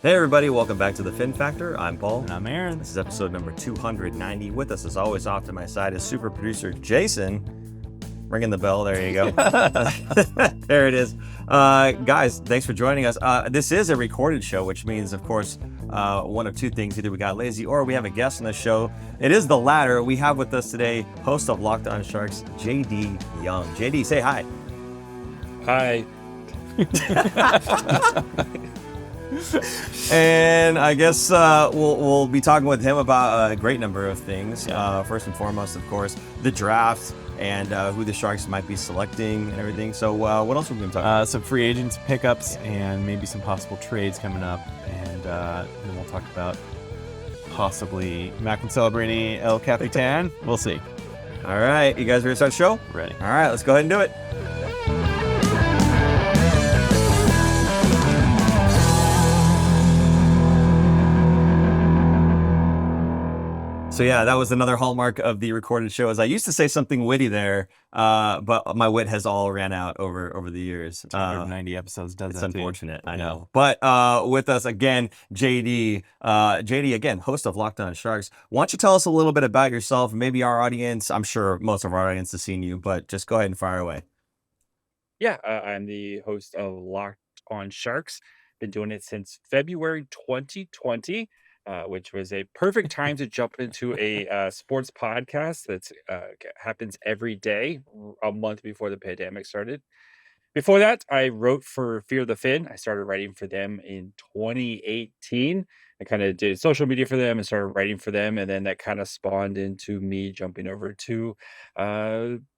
Hey everybody, welcome back to the Fin Factor. I'm Paul. And I'm Aaron. This is episode number 290. With us as always off to my side is super producer Jason. Ringing the bell, there you go. There it is. Guys, thanks for joining us. This is a recorded show, which means, of course, one of two things. Either we got lazy or we have a guest on the show. It is the latter. We have with us today host of Locked On Sharks, JD Young. JD, say hi. Hi. And I guess we'll be talking with him about a great number of things. First and foremost, of course, the draft and who the Sharks might be selecting and everything. So what else are we going to talk about? Some free agents pickups and maybe some possible trades coming up. And then we'll talk about possibly Macklin Celebrini, El Capitan. We'll see. All right. You guys ready to start the show? Ready. All right. Let's go ahead and do it. So yeah, that was another hallmark of the recorded show. As I used to say something witty there, but my wit has all ran out over the years. 190 episodes does it's that unfortunate, too. I know. But with us again, JD. JD, again, host of Locked On Sharks. Why don't you tell us a little bit about yourself? Maybe our audience, I'm sure most of our audience has seen you, but just go ahead and fire away. Yeah, I'm the host of Locked On Sharks. Been doing it since February 2020. Which was a perfect time to jump into a sports podcast that happens every day, a month before the pandemic started. Before that, I wrote for Fear the Fin. I started writing for them in 2018. I kind of did social media for them and started writing for them. And then that kind of spawned into me jumping over to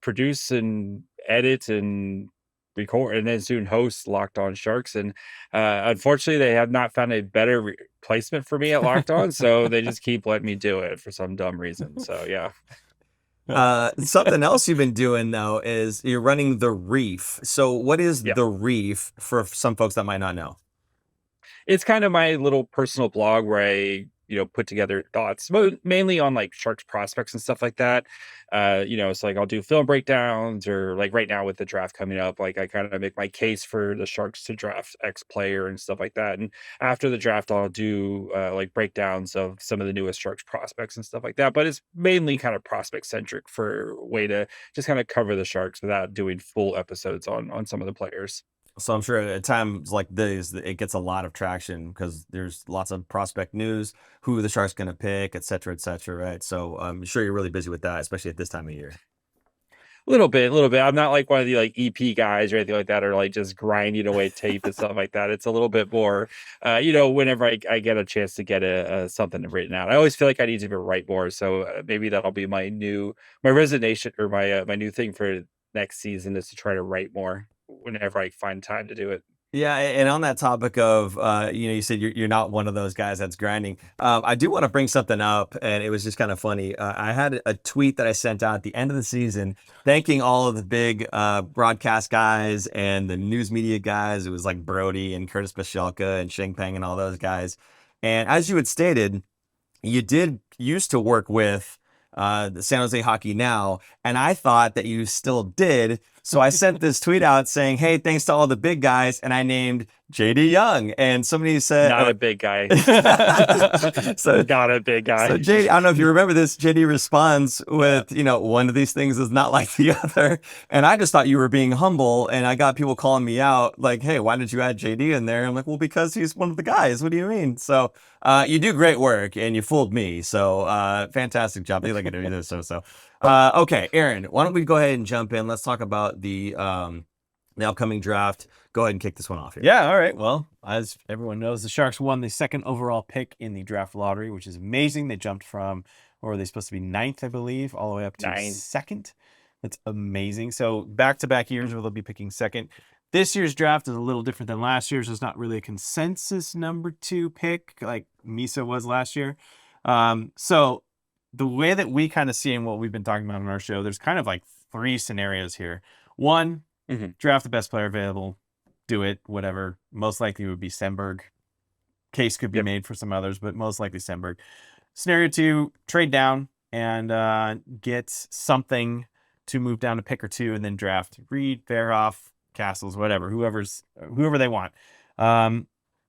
produce and edit and record and then soon host Locked On Sharks. And unfortunately, they have not found a better replacement for me at Locked On. So they just keep letting me do it for some dumb reason. So, yeah. Something else you've been doing though is you're running the Reef. So what is Yeah. the Reef for some folks that might not know? It's kind of my little personal blog where I, put together thoughts, mainly on like Sharks prospects and stuff like that. It's like I'll do film breakdowns or like right now with the draft coming up, like I kind of make my case for the Sharks to draft X player and stuff like that. And after the draft, I'll do like breakdowns of some of the newest Sharks prospects and stuff like that. But it's mainly kind of prospect centric for a way to just kind of cover the Sharks without doing full episodes on some of the players. So I'm sure at times like this, it gets a lot of traction because there's lots of prospect news, who the Sharks going to pick, et cetera, right? So I'm sure you're really busy with that, especially at this time of year. A little bit. I'm not like one of the like EP guys or anything like that, or like just grinding away tape and stuff like that. It's a little bit more, whenever I get a chance to get something written out. I always feel like I need to write more. So maybe that'll be my resignation or my new thing for next season is to try to write more whenever I find time to do it. Yeah, and on that topic of, you said you're not one of those guys that's grinding. I do want to bring something up, and it was just kind of funny. I had a tweet that I sent out at the end of the season thanking all of the big broadcast guys and the news media guys. It was like Brody and Curtis Bashelka and Sheng Peng and all those guys. And as you had stated, you did used to work with the San Jose Hockey Now, and I thought that you still did. So I sent this tweet out saying, hey, thanks to all the big guys, and I named JD Young. And somebody said... Not a big guy. Not a big guy. So JD, I don't know if you remember this, JD responds with, one of these things is not like the other. And I just thought you were being humble, and I got people calling me out like, hey, why did you add JD in there? I'm like, well, because he's one of the guys. What do you mean? So you do great work, and you fooled me. So fantastic job. They like it either. So. Okay, Aaron, why don't we go ahead and jump in? Let's talk about the upcoming draft. Go ahead and kick this one off here. Yeah, all right. Well, as everyone knows, the Sharks won the second overall pick in the draft lottery, which is amazing. They jumped from, or were they supposed to be ninth, I believe, all the way up to second. That's amazing. So back-to-back years where they'll be picking second. This year's draft is a little different than last year's. There's not really a consensus number 2 pick like Misa was last year. So the way that we kind of see and what we've been talking about on our show, there's kind of like 3 scenarios here. One, draft the best player available, do it, whatever. Most likely it would be Stenberg. Case could be made for some others, but most likely Stenberg. Scenario 2, trade down and get something to move down to pick or 2 and then draft Reed, Verhoff, Castles, whatever they want.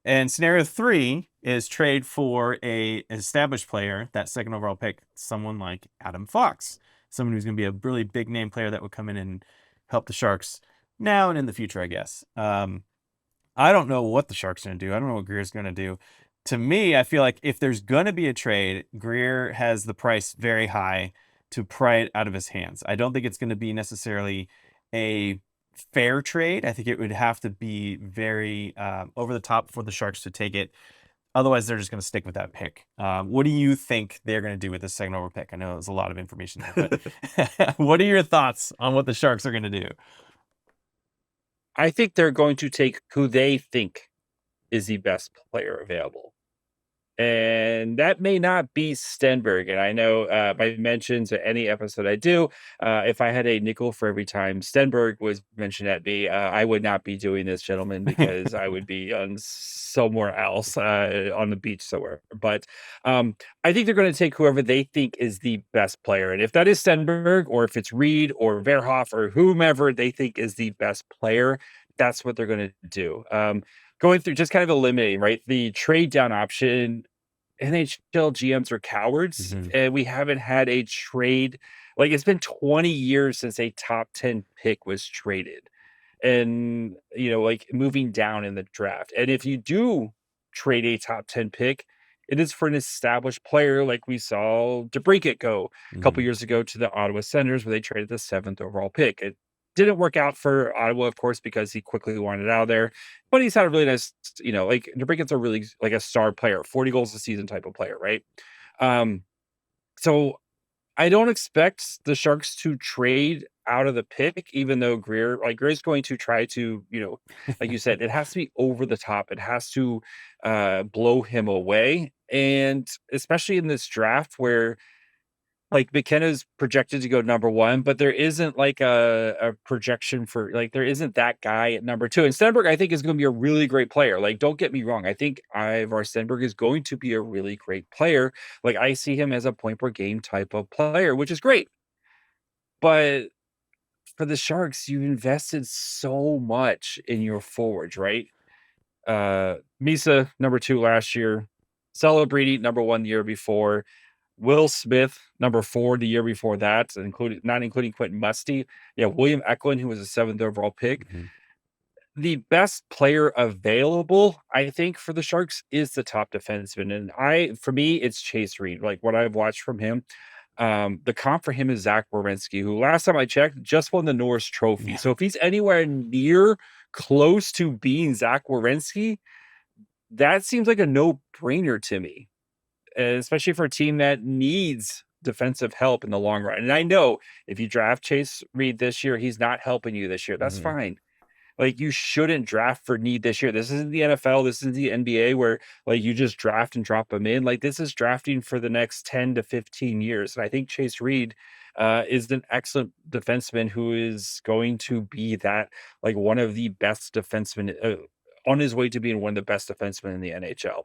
And scenario 3 is trade for an established player, that second overall pick, someone like Adam Fox, someone who's going to be a really big name player that would come in and help the Sharks now and in the future, I guess. I don't know what the Sharks are going to do. I don't know what Grier's going to do. To me, I feel like if there's going to be a trade, Grier has the price very high to pry it out of his hands. I don't think it's going to be necessarily a fair trade. I think it would have to be very over the top for the Sharks to take it. Otherwise, they're just going to stick with that pick. What do you think they're going to do with this second overall pick? I know there's a lot of information there, but what are your thoughts on what the Sharks are going to do? I think they're going to take who they think is the best player available. And that may not be Stenberg. And I know my mentions at any episode I do, if I had a nickel for every time Stenberg was mentioned at me, I would not be doing this, gentlemen, because I would be on somewhere else on the beach somewhere. But I think they're going to take whoever they think is the best player. And if that is Stenberg, or if it's Reed or Verhoff or whomever they think is the best player, that's what they're going to do. Going through just kind of eliminating, right? The trade down option, NHL GMs are cowards, and we haven't had a trade. Like, it's been 20 years since a top 10 pick was traded. And, like moving down in the draft. And if you do trade a top 10 pick, it is for an established player, like we saw DeBrincat go a couple years ago to the Ottawa Senators, where they traded the 7th overall pick. It didn't work out for Ottawa, of course, because he quickly wanted out of there. But he's had a really nice, like DeBrincat's a really like a star player, 40 goals a season type of player, right? So I don't expect the Sharks to trade out of the pick, even though Grier's going to try to, like you said, it has to be over the top. It has to blow him away. And especially in this draft where like McKenna's projected to go number 1, but there isn't like a projection for like there isn't that guy at number 2. And Stenberg, I think, is going to be a really great player. Like, don't get me wrong. I think Ivar Stenberg is going to be a really great player. Like, I see him as a point per game type of player, which is great. But for the Sharks, you've invested so much in your forwards, right? Misa, number 2 last year. Celebrini, number 1 the year before. Will Smith, number 4 the year before that, not including Quentin Musty. Yeah, William Eklund, who was a 7th overall pick. The best player available, I think, for the Sharks is the top defenseman. And for me, it's Chase Reed. Like, what I've watched from him, the comp for him is Zach Werenski, who last time I checked just won the Norris Trophy. Yeah. So if he's anywhere near close to being Zach Werenski, that seems like a no-brainer to me. Especially for a team that needs defensive help in the long run. And I know if you draft Chase Reed this year, he's not helping you this year. That's fine. Like, you shouldn't draft for need this year. This isn't the NFL. This is the NBA where like you just draft and drop them in. Like, this is drafting for the next 10 to 15 years. And I think Chase Reed is an excellent defenseman who is going to be that like one of the best defensemen on his way to being one of the best defensemen in the NHL.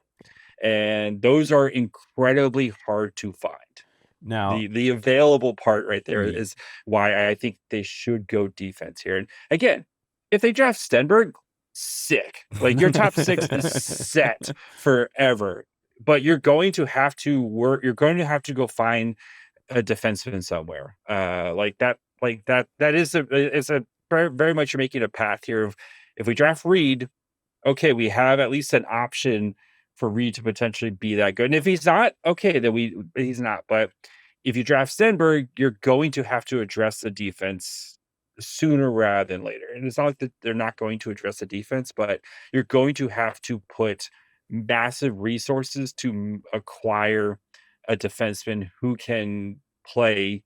And those are incredibly hard to find. Now, the available part right there is why I think they should go defense here. And again, if they draft Stenberg, sick. Like, your top 6 is set forever. But you're going to have to work. You're going to have to go find a defenseman somewhere. That is it's a very, very much you're making a path here of, if we draft Reed, okay, we have at least an option for Reed to potentially be that good. And if he's not, okay, then he's not. But if you draft Stenberg, you're going to have to address the defense sooner rather than later. And it's not like they're not going to address the defense, but you're going to have to put massive resources to acquire a defenseman who can play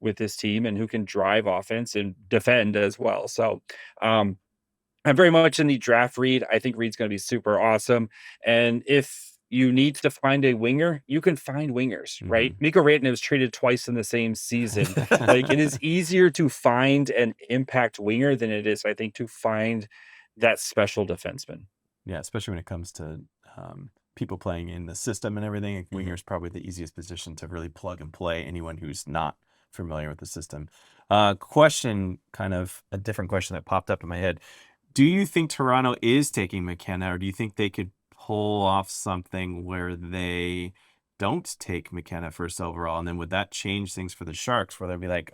with this team and who can drive offense and defend as well. So, I'm very much in the draft Reed. I think Reed's going to be super awesome. And if you need to find a winger, you can find wingers, right? Mikko Rantanen was traded twice in the same season. Like, it is easier to find an impact winger than it is, I think, to find that special defenseman. Yeah, especially when it comes to people playing in the system and everything. Winger is probably the easiest position to really plug and play anyone who's not familiar with the system. Question, kind of a different question that popped up in my head. Do you think Toronto is taking McKenna, or do you think they could pull off something where they don't take McKenna first overall? And then would that change things for the Sharks, where they'd be like,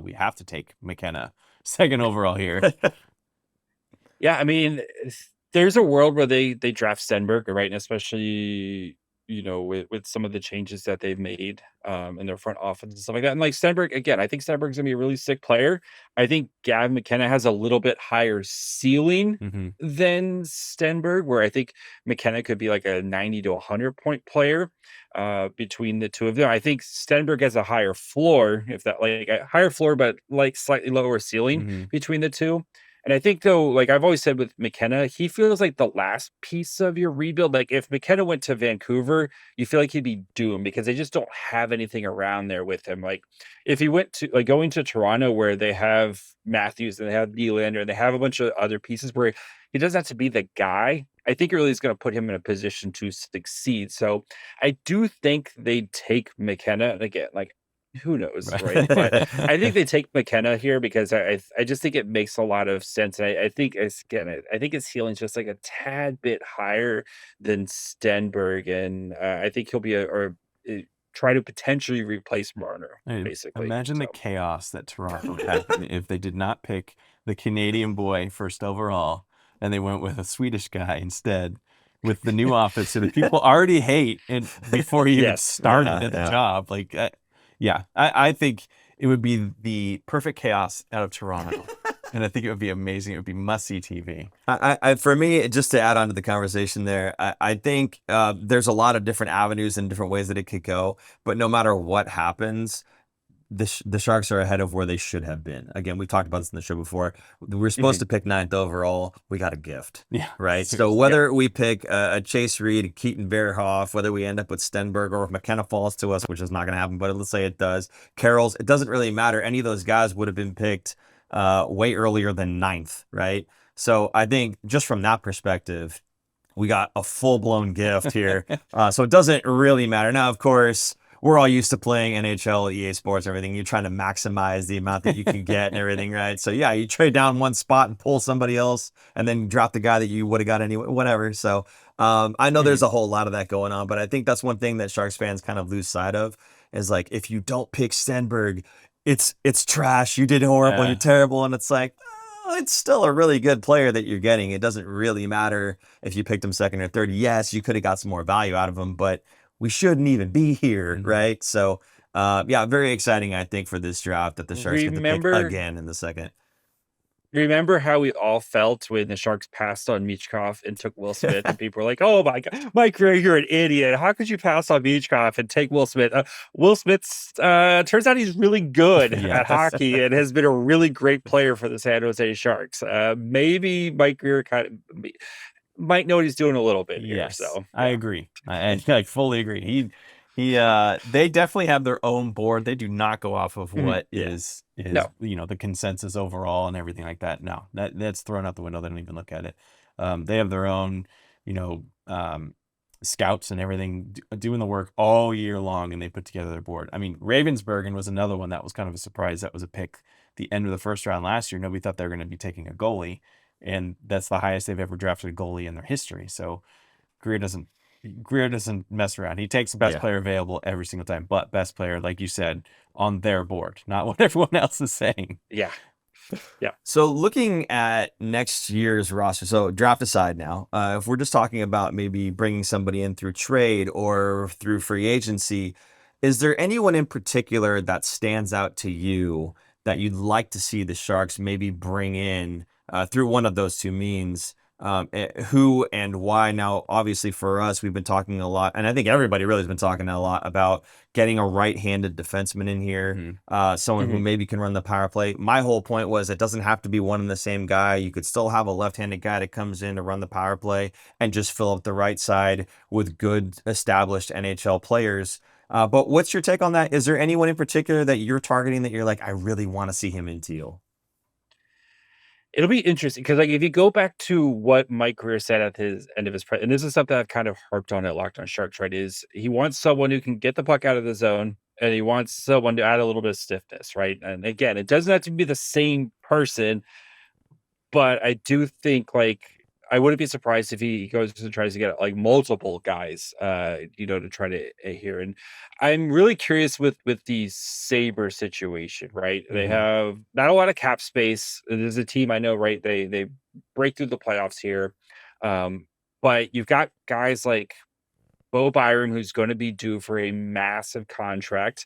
we have to take McKenna second overall here? Yeah, I mean, there's a world where they draft Stenberg, right? And especially, with some of the changes that they've made in their front office and stuff like that. And like Stenberg, again, I think Stenberg's gonna be a really sick player. I think Gavin McKenna has a little bit higher ceiling than Stenberg, where I think McKenna could be like a 90 to 100 point player between the two of them. I think Stenberg has a higher floor, if that like a higher floor, but like slightly lower ceiling between the two. And I think though, like I've always said with McKenna, he feels like the last piece of your rebuild. Like if McKenna went to Vancouver, you feel like he'd be doomed because they just don't have anything around there with him. Like if he went to like going to Toronto where they have Matthews and they have Nylander and they have a bunch of other pieces where he doesn't have to be the guy, I think it really is going to put him in a position to succeed. So I do think they take McKenna. And again, like who knows, right? But I think they take McKenna here because I just think it makes a lot of sense. And I think I think his ceiling's just like a tad bit higher than Stenberg, and I think he'll be try to potentially replace Marner. Basically, imagine the chaos that Toronto had if they did not pick the Canadian boy first overall and they went with a Swedish guy instead, with the new officer that people already hate and before he even started at the job. Like, I think it would be the perfect chaos out of Toronto. And I think it would be amazing. It would be must-see TV. For me, just to add on to the conversation there, I think there's a lot of different avenues and different ways that it could go. But no matter what happens, the Sharks are ahead of where they should have been. Again, we've talked about this in the show before. We're supposed to pick 9th overall. We got a gift. Yeah. Right? So whether we pick a Chase Reed, a Keaton Bearhoff, whether we end up with Stenberg, or if McKenna falls to us, which is not going to happen, but let's say it does, Carroll's, it doesn't really matter. Any of those guys would have been picked way earlier than 9th, right? So I think just from that perspective, we got a full-blown gift here. So it doesn't really matter. Now, of course, we're all used to playing NHL, EA Sports, everything. You're trying to maximize the amount that you can get and everything, right? So yeah, you trade down one spot and pull somebody else and then drop the guy that you would have got anyway, whatever. So I know there's a whole lot of that going on, but I think that's one thing that Sharks fans kind of lose sight of is like, if you don't pick Stenberg, it's trash. You did horrible. You're terrible. And it's like, it's still a really good player that you're getting. It doesn't really matter if you picked him second or third. Yes, you could have got some more value out of him, but we shouldn't even be here, right? So, very exciting, I think, for this draft that the Sharks get to pick again in the second. Remember how we all felt when the Sharks passed on Michkov and took Will Smith, and people were like, "Oh my God, Mike Grier, you're an idiot! How could you pass on Michkov and take Will Smith?" Will Smith turns out he's really good at hockey and has been a really great player for the San Jose Sharks. Maybe Mike Grier might know what he's doing a little bit here. Yes, So I agree. I fully agree. They definitely have their own board. They do not go off of what is the consensus overall and everything like that. No, that's thrown out the window. They don't even look at it. They have their own, scouts and everything doing the work all year long, and they put together their board. I mean, Ravensburgen was another one that was kind of a surprise. That was a pick the end of the first round last year. Nobody thought they were going to be taking a goalie, and that's the highest they've ever drafted a goalie in their history. So Grier doesn't mess around. He takes the best player available every single time, but best player, like you said, on their board, not what everyone else is saying. Yeah. So looking at next year's roster, so draft aside now, if we're just talking about maybe bringing somebody in through trade or through free agency, is there anyone in particular that stands out to you that you'd like to see the Sharks maybe bring in through one of those two means? Who and why? Now, obviously for us, we've been talking a lot, and I think everybody really has been talking a lot about getting a right-handed defenseman in here, someone who maybe can run the power play. My whole point was it doesn't have to be one and the same guy. You could still have a left-handed guy that comes in to run the power play and just fill up the right side with good established NHL players. But what's your take on that? Is there anyone in particular that you're targeting that you're like, I really want to see him in teal? It'll be interesting because, like, if you go back to what Mike Grier said at his end of his and this is something I've kind of harped on at Locked On Sharks, right? Is he wants someone who can get the puck out of the zone, and he wants someone to add a little bit of stiffness, right? And again, it doesn't have to be the same person, but I do think, like, I wouldn't be surprised if he goes and tries to get like multiple guys, to try to adhere. And I'm really curious with the Saber situation, right? They have not a lot of cap space. There's a team I know, right? They break through the playoffs here, but you've got guys like Bo Byram, who's going to be due for a massive contract.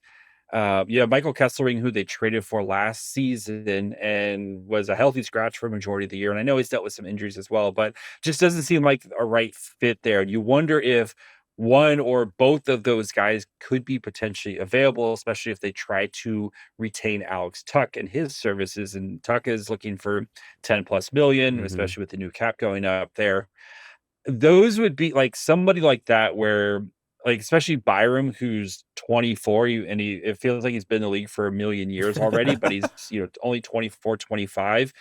Michael Kesselring, who they traded for last season and was a healthy scratch for a majority of the year. And I know he's dealt with some injuries as well, but just doesn't seem like a right fit there. You wonder if one or both of those guys could be potentially available, especially if they try to retain Alex Tuck and his services. And Tuck is looking for 10 plus million, especially with the new cap going up there. Those would be like somebody like that where like especially Byram, who's 24, it feels like he's been in the league for a million years already, but he's only 24, 25.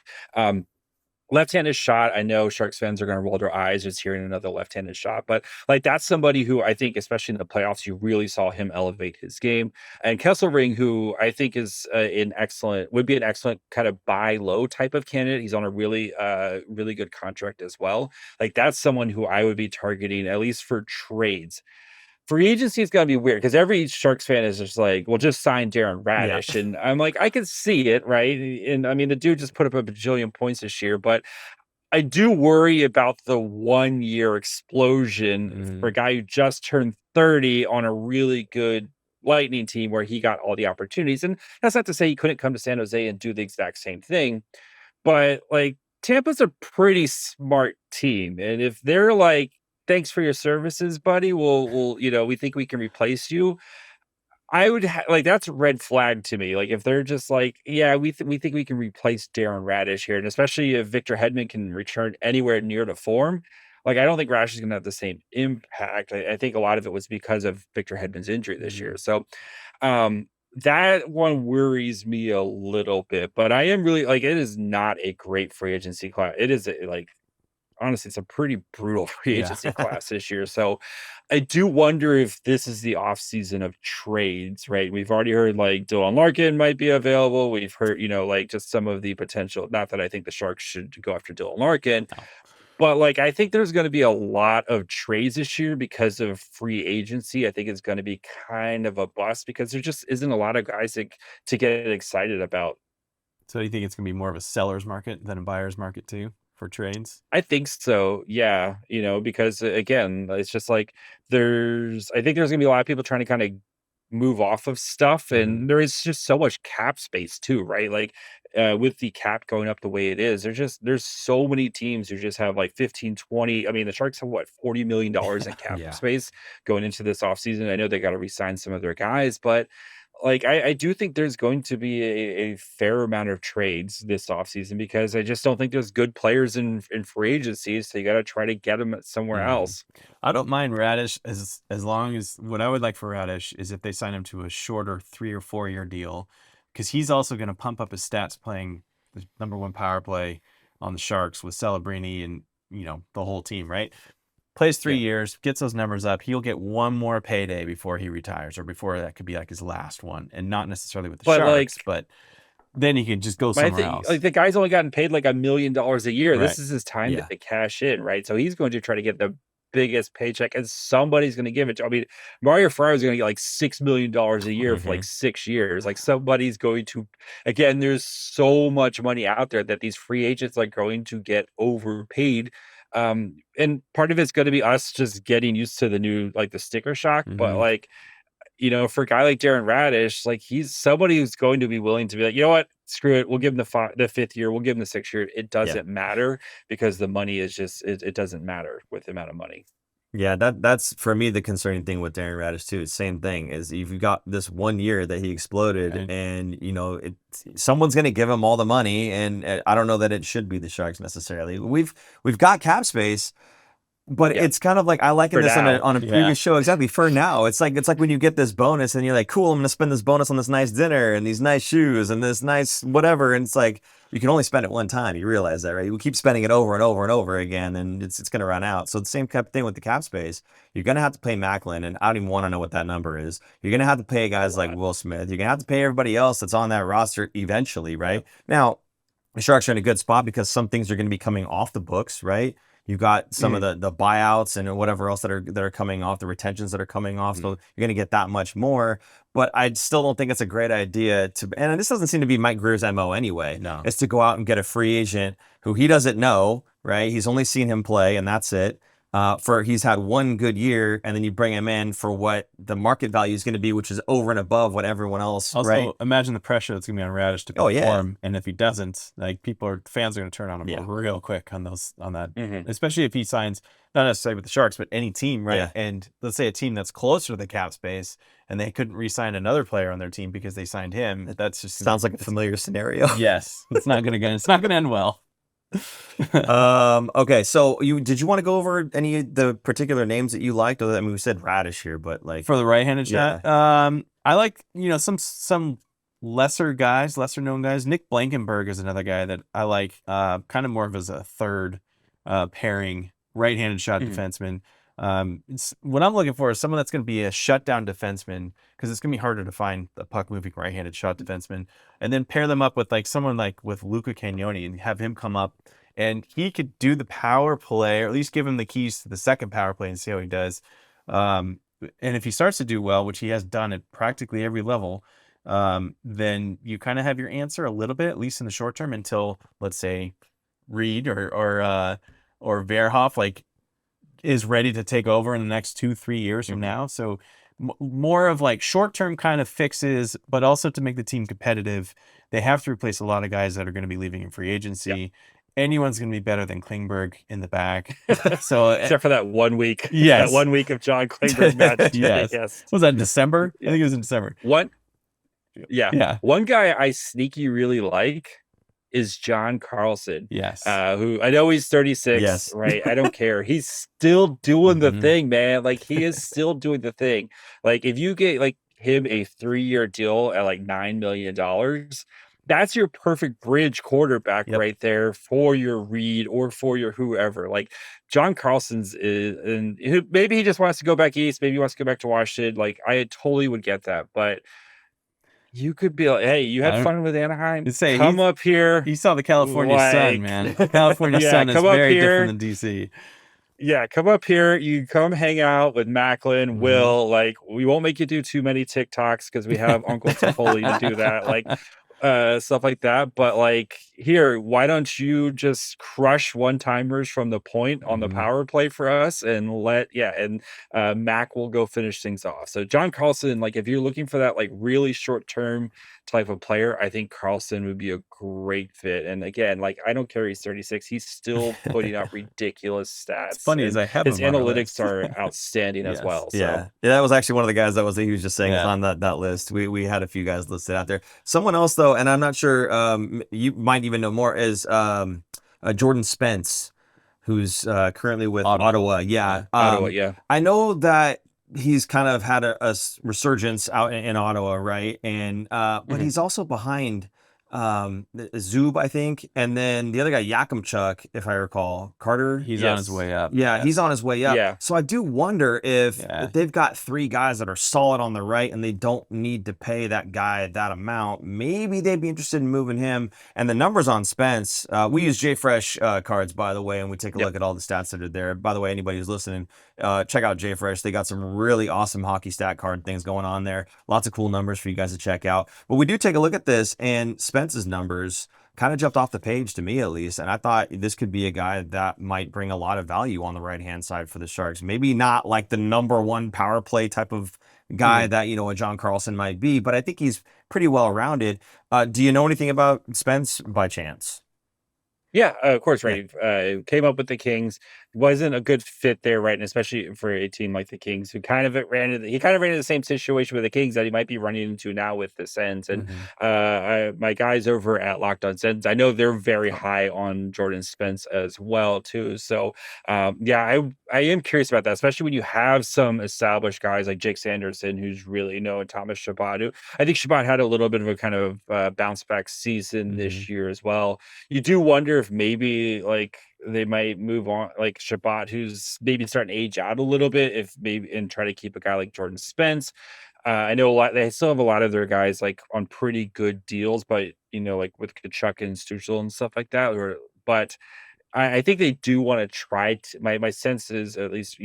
Left-handed shot. I know Sharks fans are going to roll their eyes just hearing another left-handed shot, but like that's somebody who I think, especially in the playoffs, you really saw him elevate his game. And Kesselring, who I think is would be an excellent kind of buy low type of candidate. He's on a really good contract as well. Like that's someone who I would be targeting at least for trades. Free agency is going to be weird because every Sharks fan is just like, well, just sign Darren Radish. And I'm like, I can see it, right? And I mean, the dude just put up a bajillion points this year, but I do worry about the 1 year explosion for a guy who just turned 30 on a really good Lightning team where he got all the opportunities. And that's not to say he couldn't come to San Jose and do the exact same thing, but like Tampa's a pretty smart team. And if they're like, thanks for your services, buddy, we'll we think we can replace you, I would like that's a red flag to me. Like if they're just like, yeah, we think we can replace Darren Radish here, and especially if Victor Hedman can return anywhere near to form, like I don't think Radish is going to have the same impact. I think a lot of it was because of Victor Hedman's injury this year. So that one worries me a little bit, but I am really like it is not a great free agency class. It is honestly, it's a pretty brutal free agency class this year. So I do wonder if this is the offseason of trades, right? We've already heard like Dylan Larkin might be available. We've heard, like just some of the potential, not that I think the Sharks should go after Dylan Larkin, but like I think there's going to be a lot of trades this year because of free agency. I think it's going to be kind of a bust because there just isn't a lot of guys to get excited about. So you think it's going to be more of a seller's market than a buyer's market too? For trades? I think so. Yeah. Because again, it's just like I think there's gonna be a lot of people trying to kind of move off of stuff. And there is just so much cap space too, right? Like with the cap going up the way it is, there's so many teams who just have like 15, 20. I mean, the Sharks have what, $40 million in cap space going into this offseason. I know they got to re-sign some of their guys, but like I do think there's going to be a fair amount of trades this offseason because I just don't think there's good players in free agency. So you got to try to get them somewhere else. I don't mind Radish as long as what I would like for Radish is if they sign him to a shorter 3 or 4 year deal, because he's also going to pump up his stats playing the #1 power play on the Sharks with Celebrini and the whole team, right? Plays 3 years, gets those numbers up. He'll get one more payday before he retires, or before that could be like his last one, and not necessarily with the Sharks, but then he can just go somewhere else. Like the guy's only gotten paid like $1 million a year. Right. This is his time to cash in, right? So he's going to try to get the biggest paycheck, and somebody's going to give it. I mean, Mario Ferraro is going to get like $6 million a year for like 6 years. Like somebody's going to. Again, there's so much money out there that these free agents are going to get overpaid. And part of it's going to be us just getting used to the new, like the sticker shock. But like, for a guy like Darren Radish, like he's somebody who's going to be willing to be like, you know what, screw it. We'll give him the 5th year. We'll give him the 6th year. It doesn't matter because the money is just, it doesn't matter with the amount of money. Yeah, that's for me the concerning thing with Darren Radish too. Same thing is you've got this 1 year that he exploded, and someone's going to give him all the money, and I don't know that it should be the Sharks necessarily. We've got cap space, but it's kind of like I liken this on a previous show. Exactly, for now, it's like when you get this bonus and you're like, cool, I'm going to spend this bonus on this nice dinner and these nice shoes and this nice whatever, and it's like you can only spend it one time. You realize that, right? You keep spending it over and over and over again, and it's going to run out. So the same type of thing with the cap space. You're going to have to pay Macklin, and I don't even want to know what that number is. You're going to have to pay guys like Will Smith. You're going to have to pay everybody else that's on that roster eventually, right? Now, the Sharks are in a good spot because some things are going to be coming off the books, right? You've got some of the buyouts and whatever else that are coming off, the retentions that are coming off. So you're going to get that much more. But I still don't think it's a great idea to. And this doesn't seem to be Mike Grier's MO anyway. No. It's to go out and get a free agent who he doesn't know, right? He's only seen him play, and that's it. He's had one good year, and then you bring him in for what the market value is going to be, which is over and above what everyone else. Also, right? imagine the pressure that's going to be on Radish to perform, and if he doesn't, like fans are going to turn on him real quick on that, especially if he signs not necessarily with the Sharks, but any team, right? Yeah. And let's say a team that's closer to the cap space, and they couldn't re-sign another player on their team because they signed him. That's just sounds like a familiar scenario. Yes, it's not going to end well. Okay, so did you want to go over any of the particular names that you liked? I mean, we said Radish here, but like for the right-handed shot, I like some lesser known guys. Nick Blankenburg is another guy that I like, kind of more of as a third pairing right-handed shot defenseman. What I'm looking for is someone that's going to be a shutdown defenseman, because it's going to be harder to find a puck-moving right-handed shot defenseman, and then pair them up with someone with Luca Cagnoni and have him come up, and he could do the power play, or at least give him the keys to the second power play and see how he does. And if he starts to do well, which he has done at practically every level, then you kind of have your answer a little bit, at least in the short term, until, let's say, Reed or Verhoff is ready to take over in the next 2-3 years from now. So more of short-term kind of fixes, but also to make the team competitive. They have to replace a lot of guys that are going to be leaving in free agency. Yep. Anyone's going to be better than Klingberg in the back. So except for that 1 week. Yes. That 1 week of John Klingberg match. Yes. Was that in December? I think it was in December. Yeah. One guy I sneaky really like is John Carlson. Yes. Who I know he's 36, yes. right? I don't care. He's still doing the thing, man. He is still doing the thing. If you get him a 3-year deal at $9 million, that's your perfect bridge quarterback right there for your Reed or for your whoever. John Carlson's and maybe he just wants to go back east. Maybe he wants to go back to Washington. I totally would get that, but you could be hey, you had fun with Anaheim. Come up here. He saw the California sun, man. California sun is very different than DC. Yeah, come up here. You come hang out with Macklin, Will. We won't make you do too many TikToks because we have Uncle Toffoli to do that. Stuff like that. But here, why don't you just crush one-timers from the point on the power play for us and Mac will go finish things off. So John Carlson, if you're looking for that really short-term type of player, I think Carlson would be a great fit. And again, I don't care, he's 36, he's still putting out ridiculous stats. It's funny as I have his analytics are outstanding as well. So. Yeah, that was actually one of the guys that he was just saying was on that list. We had a few guys listed out there. Someone else though, and I'm not sure you might even know more, is Jordan Spence, who's currently with Ottawa. Yeah. Ottawa, yeah. I know that he's kind of had a resurgence out in Ottawa, right? And but he's also behind Zub, I think, and then the other guy, Yakimchuk, if I recall, Carter. He's on his way up. Yeah, he's on his way up. Yeah. So I do wonder if they've got 3 guys that are solid on the right and they don't need to pay that guy that amount, maybe they'd be interested in moving him. And the numbers on Spence, we use JFresh cards, by the way, and we take a look at all the stats that are there. By the way, anybody who's listening, check out JFresh. They got some really awesome hockey stat card things going on there. Lots of cool numbers for you guys to check out. But we do take a look at this, and Spence's numbers kind of jumped off the page to me, at least. And I thought this could be a guy that might bring a lot of value on the right-hand side for the Sharks. Maybe not the number 1 power play type of guy that, a John Carlson might be, but I think he's pretty well-rounded. Do you know anything about Spence by chance? Yeah, of course, right. Came up with the Kings. Wasn't a good fit there, right? And especially for a team like the Kings, who kind of ran into the same situation with the Kings that he might be running into now with the Sens. And my guys over at Locked On Sens, I know they're very high on Jordan Spence as well, too. So, I am curious about that, especially when you have some established guys like Jake Sanderson, who's really known, Thomas Chabot, who I think Chabot had a little bit of a kind of bounce back season this year as well. You do wonder if maybe they might move on, Chabot, who's maybe starting to age out a little bit, and try to keep a guy like Jordan Spence. I know they still have a lot of their guys on pretty good deals, but with Kachuk and Stuchel and stuff like that. But I think they do want to try to, my sense is, at least,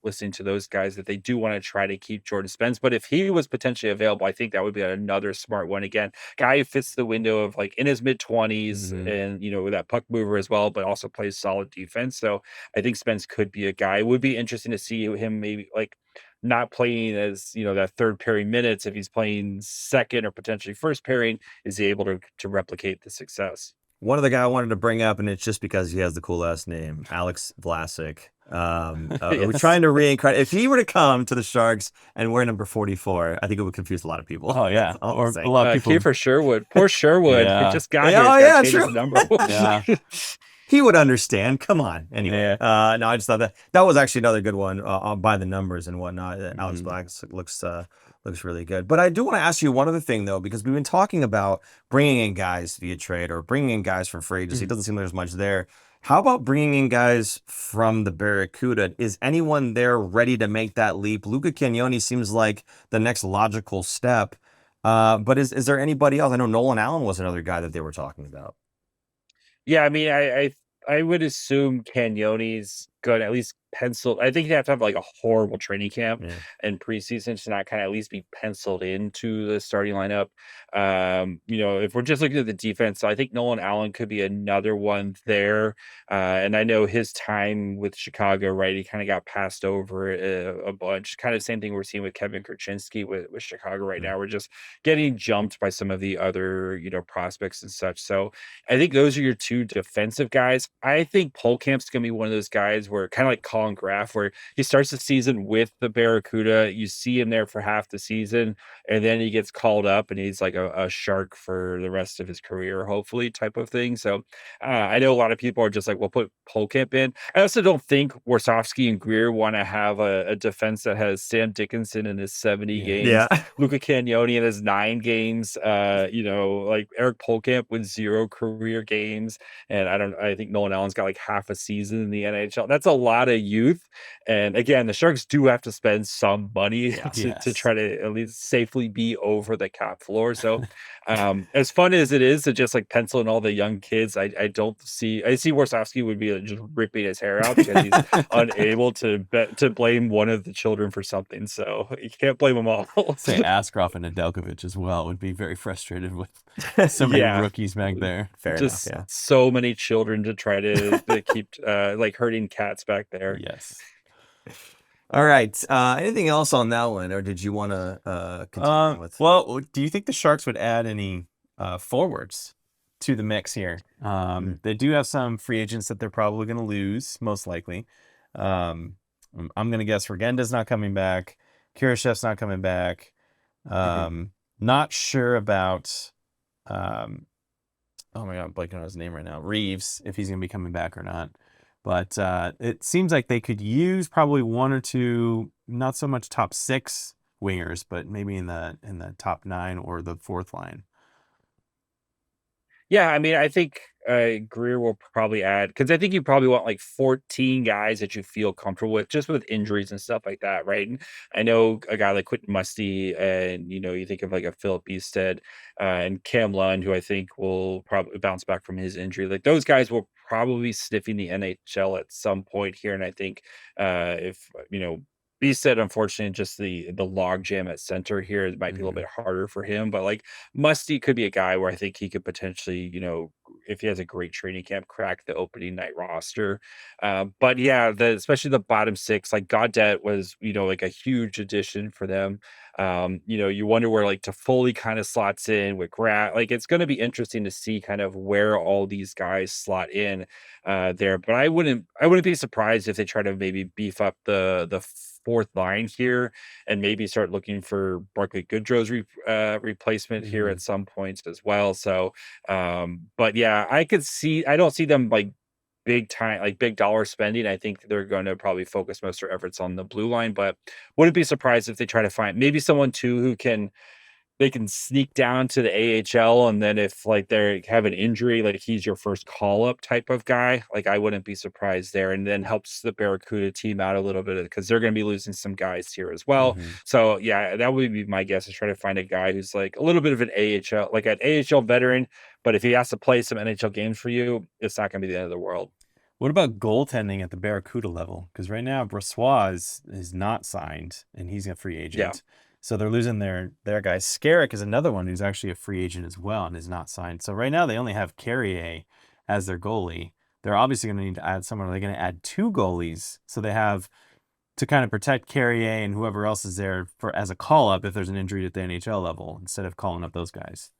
listening to those guys, that they do want to try to keep Jordan Spence. But if he was potentially available, I think that would be another smart one. Again, guy who fits the window of like in his mid-20s and, with that puck mover as well, but also plays solid defense. So I think Spence could be a guy. It would be interesting to see him maybe like not playing as, that third pairing minutes. If he's playing second or potentially first pairing, is he able to replicate the success? One other guy I wanted to bring up, and it's just because he has the cool last name, Alex Vlasic. We're trying to reincarnate. If he were to come to the Sharks and wear number 44, I think it would confuse a lot of people. Oh yeah, or a lot of people. Kiefer Sherwood, poor Sherwood, Yeah. he just got here. Oh, He's yeah, gotta change true. his number. Yeah. He would understand. Come on. Anyway, Yeah. no, I just thought that was actually another good one by the numbers and whatnot. Alex Vlasic looks really good. But I do want to ask you one other thing, though, because we've been talking about bringing in guys via trade or bringing in guys from free agency. It doesn't seem like there's much there. How about bringing in guys from the Barracuda? Is anyone there ready to make that leap? Luca Cagnoni seems like the next logical step. But is there anybody else? I know Nolan Allen was another guy that they were talking about. Yeah, I mean, I would assume Cagnoni's good, at least penciled. I think you have to have like a horrible training camp and preseason to not kind of at least be penciled into the starting lineup. If we're just looking at the defense, so I think Nolan Allen could be another one there. And I know his time with Chicago, right? He kind of got passed over a bunch. Kind of same thing we're seeing with Kevin Kurchinski with Chicago right now. We're just getting jumped by some of the other, prospects and such. So I think those are your two defensive guys. I think Polkamp's going to be one of those guys where kind of like Colin Graff, where he starts the season with the Barracuda. You see him there for half the season, and then he gets called up and he's like a Shark for the rest of his career, hopefully, type of thing. So I know a lot of people are just like, we'll put Polkamp in. I also don't think Warsofsky and Grier want to have a defense that has Sam Dickinson in his 70 games, Luca Cagnoni in his 9 games, like Eric Polkamp with 0 career games. And I think Nolan Allen's got like half a season in the NHL. That's a lot of youth. And again, the Sharks do have to spend some money to try to at least safely be over the cap floor. So as fun as it is to just like pencil in all the young kids, I see Warsofsky would be just ripping his hair out because he's unable to blame one of the children for something. So you can't blame them all. Say Askarov and Nedeljkovic as well would be very frustrated with so many rookies back there. Fair just enough. Yeah. So many children to try to keep like herding cats back there. Yes. All right. Anything else on that one, or did you want to continue with? Well, do you think the Sharks would add any forwards to the mix here? They do have some free agents that they're probably going to lose, most likely. I'm going to guess Regenda's not coming back. Kurashev's not coming back. Not sure about. Oh my God, I'm blanking on his name right now. Reeves, if he's going to be coming back or not. But it seems like they could use probably one or two, not so much top 6 wingers, but maybe in the top 9 or the 4th line. Yeah, I mean, I think Grier will probably add, because I think you probably want like 14 guys that you feel comfortable with, just with injuries and stuff like that, right? And I know a guy like Quentin Musty, and you think of like a Philip Beested and Cam Lund, who I think will probably bounce back from his injury. Like those guys will probably be sniffing the NHL at some point here, and I think if Beested, unfortunately, just the log jam at center here, it might be a little bit harder for him. But like Musty could be a guy where I think he could potentially, if he has a great training camp, crack the opening night roster. But yeah, especially the bottom 6, like Gaudette was, like a huge addition for them. You wonder where like Toffoli kind of slots in with Grat. Like it's going to be interesting to see kind of where all these guys slot in there. But I wouldn't be surprised if they try to maybe beef up the 4th line here and maybe start looking for Barclay Goodrow's replacement here at some points as well. So, but yeah, I don't see them like big time, like big dollar spending. I think they're going to probably focus most of their efforts on the blue line, but wouldn't be surprised if they try to find maybe someone too who they can sneak down to the AHL, and then if like they have an injury, like he's your first call up type of guy. Like I wouldn't be surprised there, and then helps the Barracuda team out a little bit because they're going to be losing some guys here as well. So yeah, that would be my guess, is try to find a guy who's like a little bit of an AHL, like an AHL veteran, but if he has to play some NHL games for you, it's not going to be the end of the world. What about goaltending at the Barracuda level? Because right now Brossoit is not signed, and he's a free agent. Yeah. So they're losing their guy. Skarek is another one who's actually a free agent as well and is not signed. So right now they only have Carrier as their goalie. They're obviously going to need to add someone. They're going to add 2 goalies. So they have to kind of protect Carrier and whoever else is there for as a call-up if there's an injury at the NHL level instead of calling up those guys.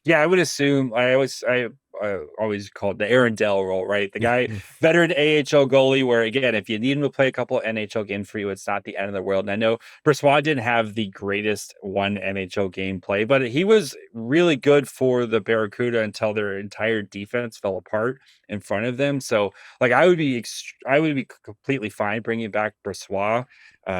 Yeah, I would assume. I always call it the Aaron Dell role, right? The guy, veteran AHL goalie, where again, if you need him to play a couple of NHL games for you, it's not the end of the world. And I know Brossoit didn't have the greatest one NHL game play, but he was really good for the Barracuda until their entire defense fell apart in front of them. So, like, I would be completely fine bringing back Brossoit.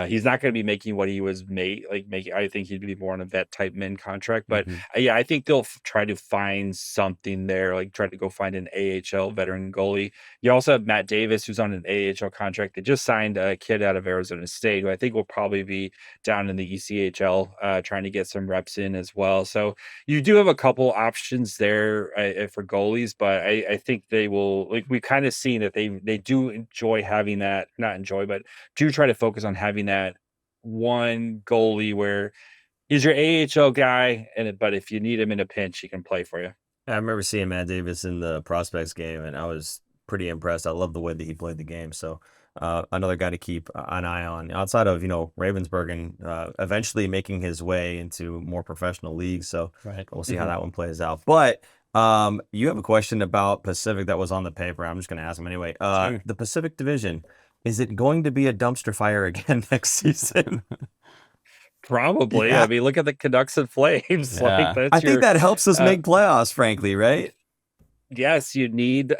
He's not going to be making what he was making. I think he'd be more on a vet type min contract, but yeah, I think they'll try to find something there, like try to go find an AHL veteran goalie. You also have Matt Davis, who's on an AHL contract. They just signed a kid out of Arizona State, who I think will probably be down in the ECHL, trying to get some reps in as well. So you do have a couple options there for goalies, but I think they will. Like, we've kind of seen that they do enjoy having that, not enjoy, but do try to focus on having that one goalie where he's your AHL guy, but if you need him in a pinch, he can play for you. I remember seeing Matt Davis in the prospects game, and I was pretty impressed. I love the way that he played the game. So another guy to keep an eye on outside of, Ravensburg and eventually making his way into more professional leagues. So we'll see how that one plays out. But you have a question about Pacific that was on the paper. I'm just going to ask him anyway. The Pacific Division, is it going to be a dumpster fire again next season? Probably. Yeah. I mean, look at the Canucks and Flames. Yeah. Like, I think that helps us make playoffs, frankly, right? yes, you need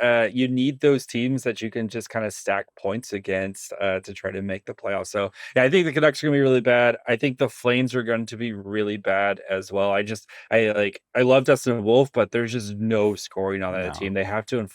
those teams that you can just kind of stack points against to try to make the playoffs. So yeah, I think the Canucks are gonna be really bad. I think the Flames are going to be really bad as well. I love Dustin Wolf, but there's just no scoring on that team. They have to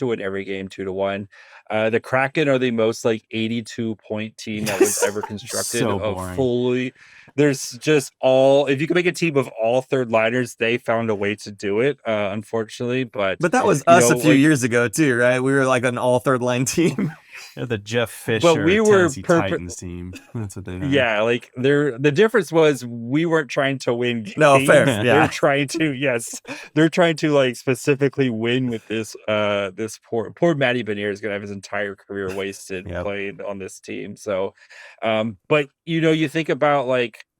win every game 2-1. The Kraken are the most 82 point team that was ever constructed. So boring. There's just if you could make a team of all third liners, they found a way to do it, unfortunately. But that was us a few years ago too, right? We were like an all third line team. The Jeff Fisher Tennessee Titans team. That's what they had. Yeah, the difference was we weren't trying to win games. No, fair. Yeah. They're trying to specifically win with this this poor Matty Benier is gonna have his entire career wasted playing on this team. So but you think about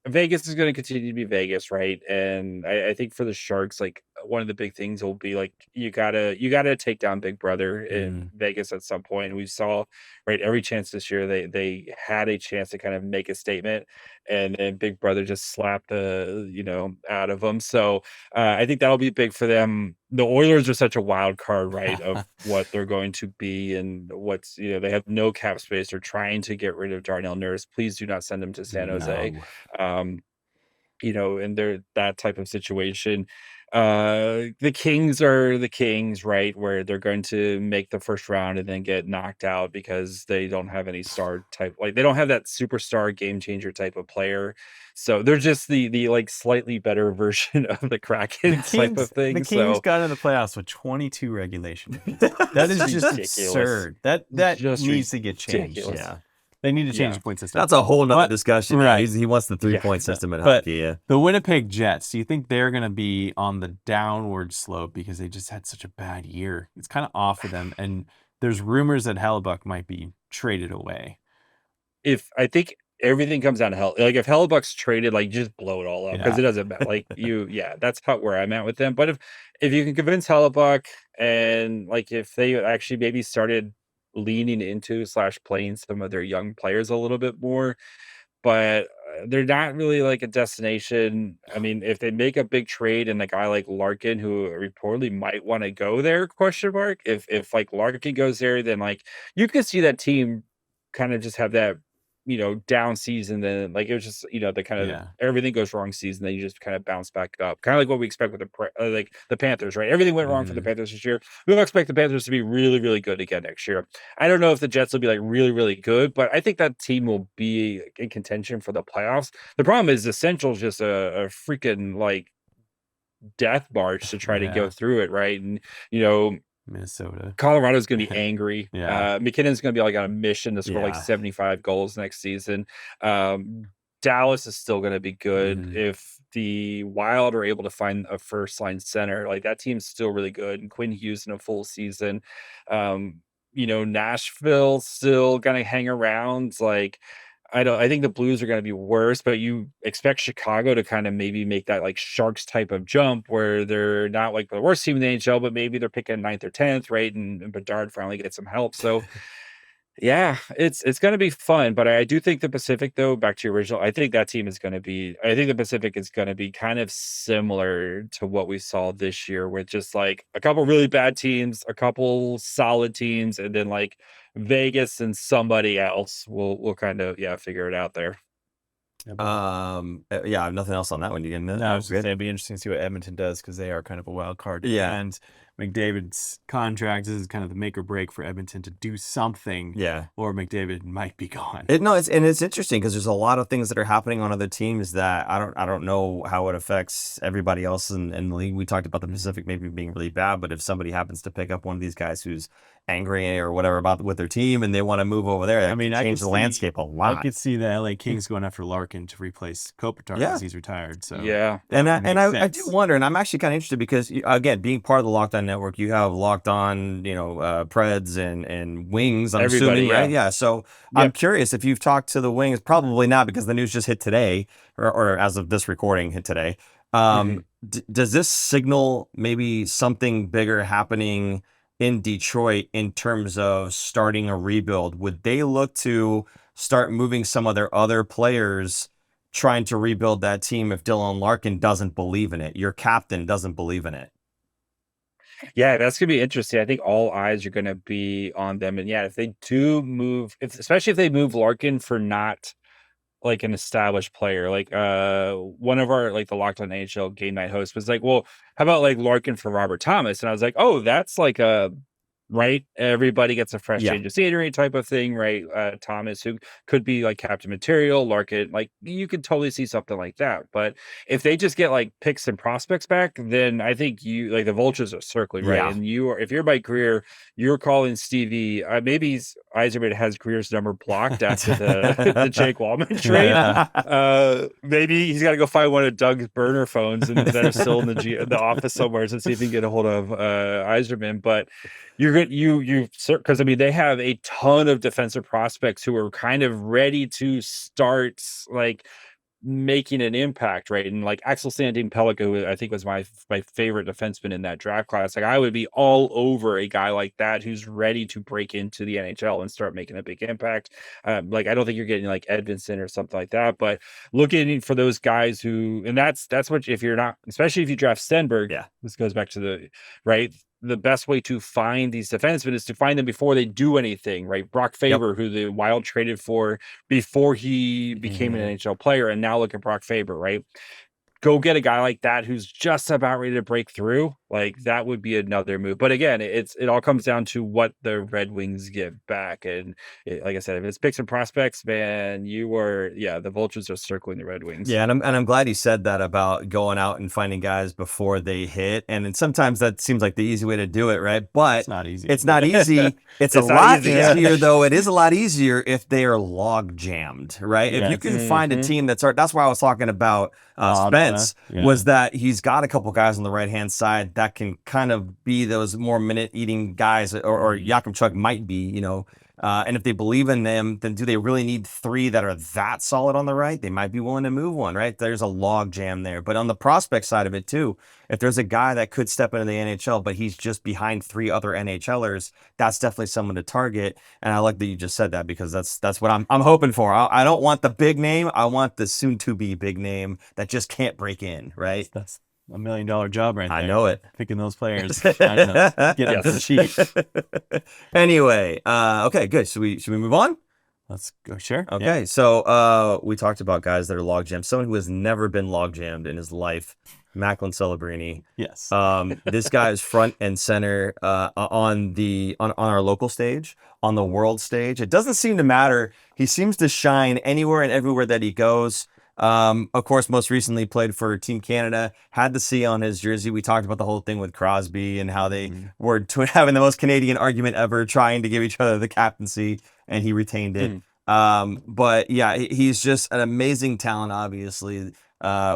Vegas is going to continue to be Vegas, right? And I think for the Sharks, one of the big things will be you gotta take down Big Brother in Vegas at some point. We saw every chance this year they had a chance to kind of make a statement, and Big Brother just slapped out of them. So I think that'll be big for them. The Oilers are such a wild card, right, of what they're going to be and what's they have no cap space. They're trying to get rid of Darnell Nurse. Please do not send him to San Jose. And they're that type of situation. The Kings are the Kings, right, where they're going to make the first round and then get knocked out because they don't have any star type, they don't have that superstar game changer type of player. So they're just the slightly better version of the Kraken type of thing. The Kings got into the playoffs with 22 regulation. That is just absurd. That just needs to get changed. Ridiculous. Yeah. They need to change the point system. That's a whole nother discussion. Right. He wants the 3-point system in hockey. Yeah. The Winnipeg Jets, do you think they're going to be on the downward slope because they just had such a bad year? It's kind of off for them. And there's rumors that Hellebuck might be traded away. I think everything comes down to if Hellebuck's traded, just blow it all up because it doesn't matter. That's where I'm at with them. But if you can convince Hellebuck and if they actually maybe started leaning into / playing some of their young players a little bit more, but they're not really a destination. I mean, if they make a big trade and a guy like Larkin, who reportedly might want to go there, if Larkin goes there, then you can see that team kind of just have that down season. Then it was just the kind of everything goes wrong season, then you just kind of bounce back up, kind of like what we expect with the Panthers, right? Everything went wrong for the Panthers this year. We don't expect the Panthers to be really, really good again next year. I don't know if the Jets will be really, really good, but I think that team will be in contention for the playoffs. The problem is the Central's just a freaking death march to try to go through it, right? And Minnesota. Colorado's going to be angry. Yeah. McKinnon's going to be like on a mission to score like Yeah. 75 goals next season. Dallas is still going to be good. If the Wild are able to find a first line center, like that team's still really good. And Quinn Hughes in a full season. Nashville's still going to hang around. Like, I think the Blues are going to be worse, but you expect Chicago to kind of maybe make that like Sharks type of jump where they're not like the worst team in the NHL, but maybe they're picking 9th or 10th, right? And Bedard finally gets some help. So yeah, it's going to be fun, but I do think the Pacific, though, back to your original, I think that team is going to be. I think the Pacific is going to be kind of similar to what we saw this year, with just like a couple really bad teams, a couple solid teams, and then like Vegas and somebody else will kind of figure it out there. I have nothing else on that one. You getting that? No, I was going to say it'd be interesting to see what Edmonton does because they are kind of a wild card. Yeah. And McDavid's contract, this is kind of the make or break for Edmonton to do something. Yeah. Or McDavid might be gone. It's interesting because there's a lot of things that are happening on other teams that I don't know how it affects everybody else in the league. We talked about the Pacific maybe being really bad, but if somebody happens to pick up one of these guys who's angry or whatever with their team and they want to move over there, that could change the landscape a lot. I could see the LA Kings going after Larkin to replace Kopitar because he's retired. So I do wonder, and I'm actually kind of interested because again, being part of the Locked On Network, you have Locked On, Preds and Wings. I'm assuming, right? Yeah. So I'm curious if you've talked to the Wings. Probably not because the news just hit today, or as of this recording, hit today. Does this signal maybe something bigger happening in Detroit in terms of starting a rebuild? Would they look to start moving some of their other players trying to rebuild that team if Dylan Larkin doesn't believe in it? Your captain doesn't believe in it. Yeah, that's going to be interesting. I think all eyes are going to be on them. And if they do move, especially if they move Larkin for not like an established player, like one of our like the Locked On NHL game night hosts was like, well, how about like Larkin for Robert Thomas? And I was like, oh, that's like a right. Everybody gets a fresh change of scenery type of thing, right? Thomas, who could be like captain material, Larkin, like you could totally see something like that. But if they just get like picks and prospects back, then I think you like the vultures are circling, right? And if you're Mike Grier, you're calling Stevie. Maybe Eiserman has Grier's number blocked after the Jake Wallman trade. Maybe he's got to go find one of Doug's burner phones and that are still in the office somewhere and see if he can get a hold of Eiserman. But because they have a ton of defensive prospects who are kind of ready to start like making an impact, right? And like Axel Sandin Pellikka, who I think was my favorite defenseman in that draft class. Like I would be all over a guy like that who's ready to break into the NHL and start making a big impact. Like I don't think you're getting like Edvinsson or something like that, but looking for those guys who, and that's what, if you're not, especially if you draft Stenberg, this goes back to the best way to find these defensemen is to find them before they do anything, right? Brock Faber, who the Wild traded for before he became an NHL player, and now look at Brock Faber, right? Go get a guy like that who's just about ready to break through. Like that would be another move. But again, it all comes down to what the Red Wings give back. And like I said, if it's picks and prospects, man, the vultures are circling the Red Wings. Yeah, and I'm glad you said that about going out and finding guys before they hit. And then sometimes that seems like the easy way to do it, right? But it's not easy. It's not easy. It's a lot easier, though. It is a lot easier if they are log jammed, right? If you can find a team that's why I was talking about Spence, was that he's got a couple guys on the right-hand side that can kind of be those more minute-eating guys, or Yakimchuk might be, and if they believe in them, then do they really need three that are that solid on the right? They might be willing to move one, right? There's a log jam there. But on the prospect side of it, too, if there's a guy that could step into the NHL, but he's just behind three other NHLers, that's definitely someone to target. And I like that you just said that because that's what I'm hoping for. I don't want the big name. I want the soon-to-be big name that just can't break in, right? That's $1 million job right there. I know it. Picking those players. Get out the sheet. Anyway, okay, good. Should we move on? Let's go. Sure. Okay, so we talked about guys that are log jammed. Someone who has never been log jammed in his life, Macklin Celebrini. Yes. This guy is front and center on our local stage, on the world stage. It doesn't seem to matter. He seems to shine anywhere and everywhere that he goes. Of course, most recently played for Team Canada, had the C on his jersey. We talked about the whole thing with Crosby and how they were having the most Canadian argument ever, trying to give each other the captaincy, and he retained it. But yeah, he's just an amazing talent, obviously.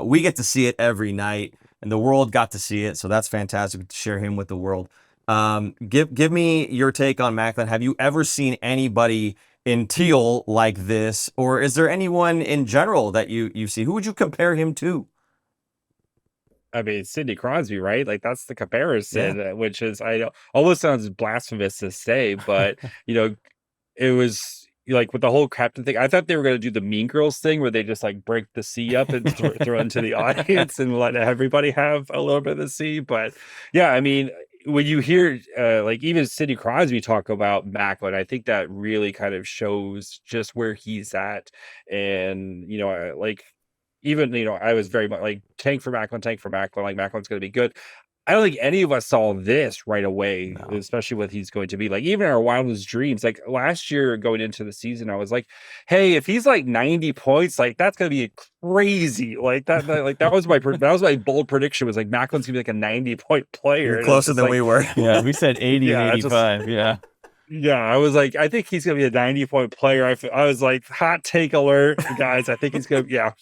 We get to see it every night, and the world got to see it, so that's fantastic to share him with the world. Give me your take on Macklin. Have you ever seen anybody in teal like this, or is there anyone in general that you see? Who would you compare him to? I mean, Sidney Crosby, right? Like that's the comparison, which is almost sounds blasphemous to say, but it was like with the whole captain thing. I thought they were going to do the Mean Girls thing where they just like break the sea up and throw it into the audience and let everybody have a little bit of the sea. But yeah, I mean, when you hear like even Sidney Crosby talk about Macklin, I think that really kind of shows just where he's at. And like even I was very much like tank for Macklin, like Macklin's going to be good. I don't think any of us saw this right away, especially what he's going to be. Like even our wildest dreams, like last year going into the season, I was like, "Hey, if he's like 90 points, like that's gonna be crazy." Like that was my bold prediction. Was like Macklin's gonna be like a 90-point player. You're closer than we were. Yeah, we said 80 and 85. Yeah, I was like, I think he's gonna be a 90-point player. I was like, hot take alert, guys. I think he's gonna. Yeah,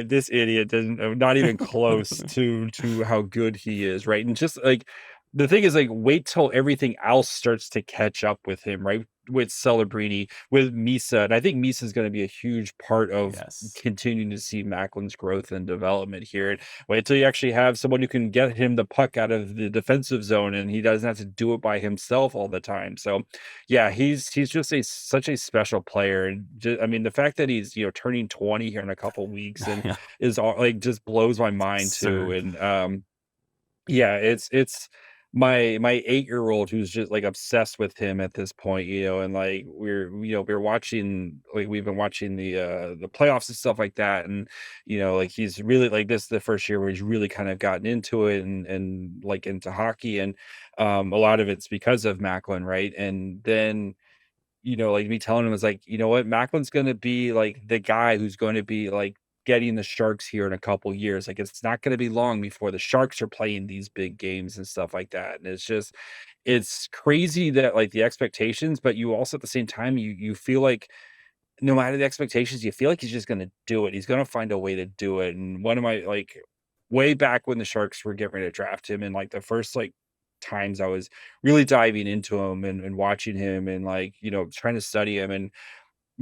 this idiot doesn't, not even close to how good he is, right? And just like the thing is, like, wait till everything else starts to catch up with him, right? With Celebrini, with Misa, and I think Misa is going to be a huge part of continuing to see Macklin's growth and development here. And wait till you actually have someone who can get him the puck out of the defensive zone, and he doesn't have to do it by himself all the time. So, yeah, he's just such a special player, and I mean, the fact that he's turning 20 here in a couple weeks and is all, like just blows my mind too. And yeah, it's my 8-year-old who's just like obsessed with him at this point, and like we're watching, like we've been watching the playoffs and stuff like that, and like he's really like this is the first year where he's really kind of gotten into it and like into hockey, and a lot of it's because of Macklin, right? And then like me telling him was like, you know what, Macklin's gonna be like the guy who's going to be like getting the Sharks here in a couple years. Like it's not going to be long before the Sharks are playing these big games and stuff like that. And it's crazy that like the expectations, but you also at the same time you feel like no matter the expectations, you feel like he's just going to do it. He's going to find a way to do it. And one of my like way back when the Sharks were getting ready to draft him, and like the first like times I was really diving into him and watching him and like trying to study him, and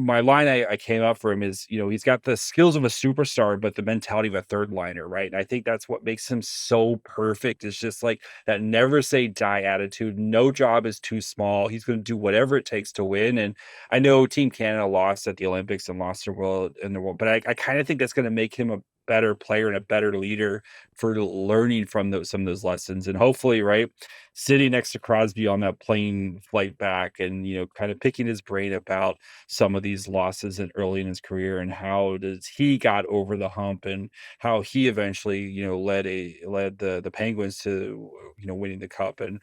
my line I came up for him is, he's got the skills of a superstar, but the mentality of a third liner, right? And I think that's what makes him so perfect. It's just like that never say die attitude. No job is too small. He's going to do whatever it takes to win. And I know Team Canada lost at the Olympics and lost the world, but I kind of think that's going to make him a better player and a better leader for learning from some of those lessons. And hopefully, right, sitting next to Crosby on that plane flight back and, kind of picking his brain about some of these losses and early in his career and how does he got over the hump and how he eventually, led the Penguins to, winning the cup. And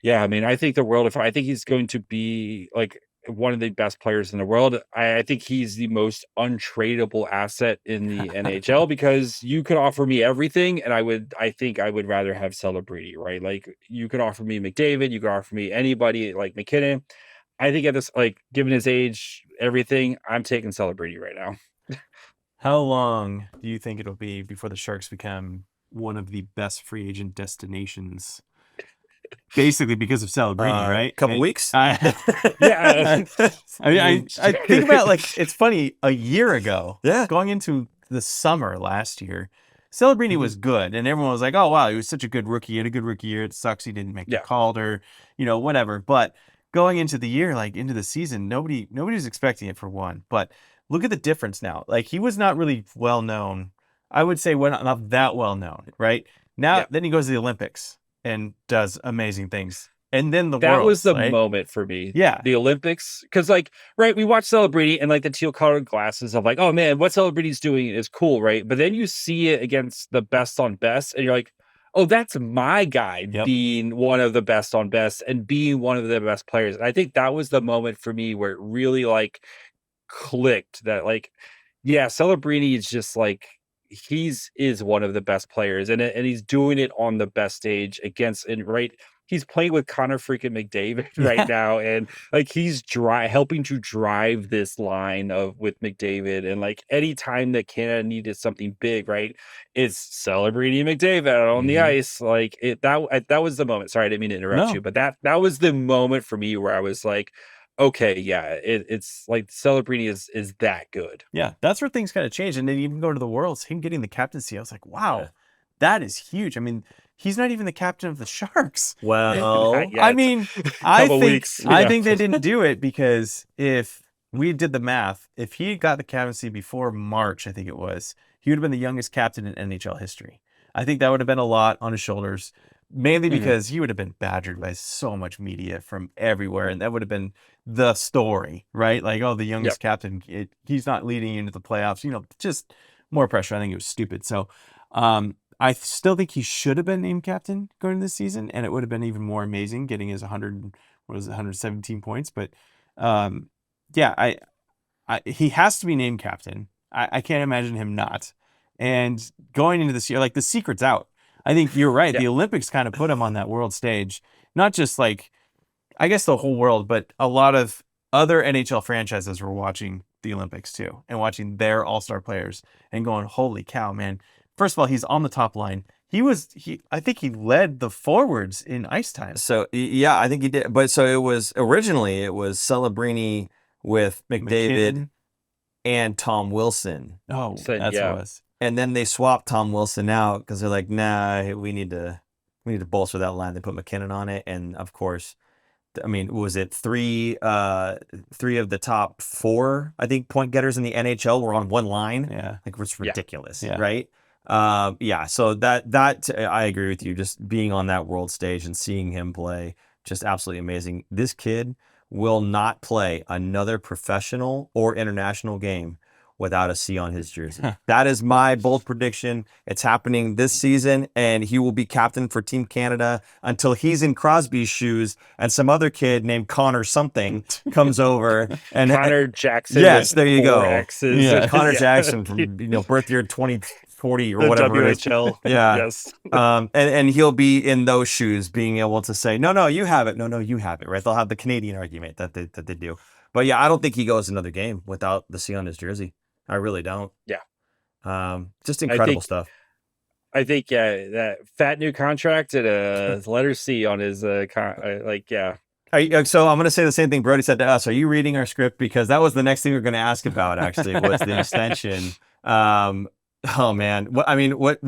yeah, I mean, I think I think he's going to be like one of the best players in the world. I think he's the most untradeable asset in the NHL because you could offer me everything, and I think I would rather have Celebrini, right? Like you could offer me McDavid, you could offer me anybody like McKinnon. I think at this, like given his age, everything, I'm taking Celebrini right now. How long do you think it'll be before the Sharks become one of the best free agent destinations? Basically because of Celebrini, right? Couple weeks. Yeah. I mean, I think about like it's funny. A year ago, going into the summer last year, Celebrini was good, and everyone was like, "Oh wow, he was such a good rookie. He had a good rookie year. It sucks he didn't make the call or whatever." But going into the year, like into the season, nobody was expecting it for one. But look at the difference now. Like he was not really well known. I would say not that well known, right? Now, then he goes to the Olympics and does amazing things. And then that was the moment for me. Yeah. The Olympics. Because, like, right, we watch Celebrini and, like, the teal-colored glasses of, like, oh, man, what Celebrini's doing is cool, right? But then you see it against the best on best, and you're like, oh, that's my guy being one of the best on best and being one of the best players. And I think that was the moment for me where it really, like, clicked that, like, Yeah, Celebrini is just like is one of the best players, and he's doing it on the best stage against and right. He's playing with Connor freaking McDavid right Yeah. now, and like he's helping to drive this line of with McDavid, and like anytime that Canada needed something big, right, it's Celebrini and McDavid on the Mhm. ice. Like that was the moment. Sorry, I didn't mean to interrupt you, No. but that was the moment for me where I was like, okay, yeah, it's like Celebrini is that good. Yeah, that's where things kind of change. And then even go to the Worlds, him getting the captaincy, I was like, wow, Yeah. that is huge. I mean, he's not even the captain of the Sharks. Well, Not I yet. mean, I Couple think weeks, I yeah. think they didn't do it because if we did the math, if he got the captaincy before March, I think it was, he would have been the youngest captain in NHL history. I think that would have been a lot on his shoulders, mainly Mhm. because he would have been badgered by so much media from everywhere, and that would have been the story, right? Like, oh, the youngest captain, he's not leading you into the playoffs. Just more pressure. I think it was stupid. So, I still think he should have been named captain going into this season, and it would have been even more amazing getting his 117 points. But yeah, he has to be named captain. I can't imagine him not. And going into this year, like the secret's out. I think you're right. Yeah. The Olympics kind of put him on that world stage, not just like, I guess the whole world, but a lot of other NHL franchises were watching the Olympics too and watching their all-star players and going, holy cow, man. First of all, he's on the top line. I think he led the forwards in ice time. so yeah, I think he did. But so it was originally Celebrini with McDavid McKinnon. and Tom Wilson, Oh, So, that's yeah. what it was. and then they swapped Tom Wilson out because they're like, nah, we need to bolster that line. They put McKinnon on it, and of course, I mean, was it three of the top four, I think, point getters in the NHL were on one line? Yeah. Like, it's Yeah. ridiculous, Yeah. right? Yeah. So that I agree with you. Just being on that world stage and seeing him play, just absolutely amazing. This kid will not play another professional or international game without a C on his jersey. That is my bold prediction. It's happening this season, and he will be captain for Team Canada until he's in Crosby's shoes and some other kid named Connor something comes over and Connor Jackson. Yes, with there you go. 4 X's. Yeah. Connor Yeah. Jackson from birth year 2040 or The whatever it is. WHL. Yeah. Yes. And he'll be in those shoes, being able to say, no, you have it. No, you have it. Right? They'll have the Canadian argument that they do. But yeah, I don't think he goes another game without the C on his jersey. I really don't. Yeah. Just incredible think- stuff. I think that fat new contract and a letter C on his yeah. So I'm going to say the same thing Brody said to us. Are you reading our script? Because that was the next thing we were going to ask about, actually, was the extension. Oh, man. What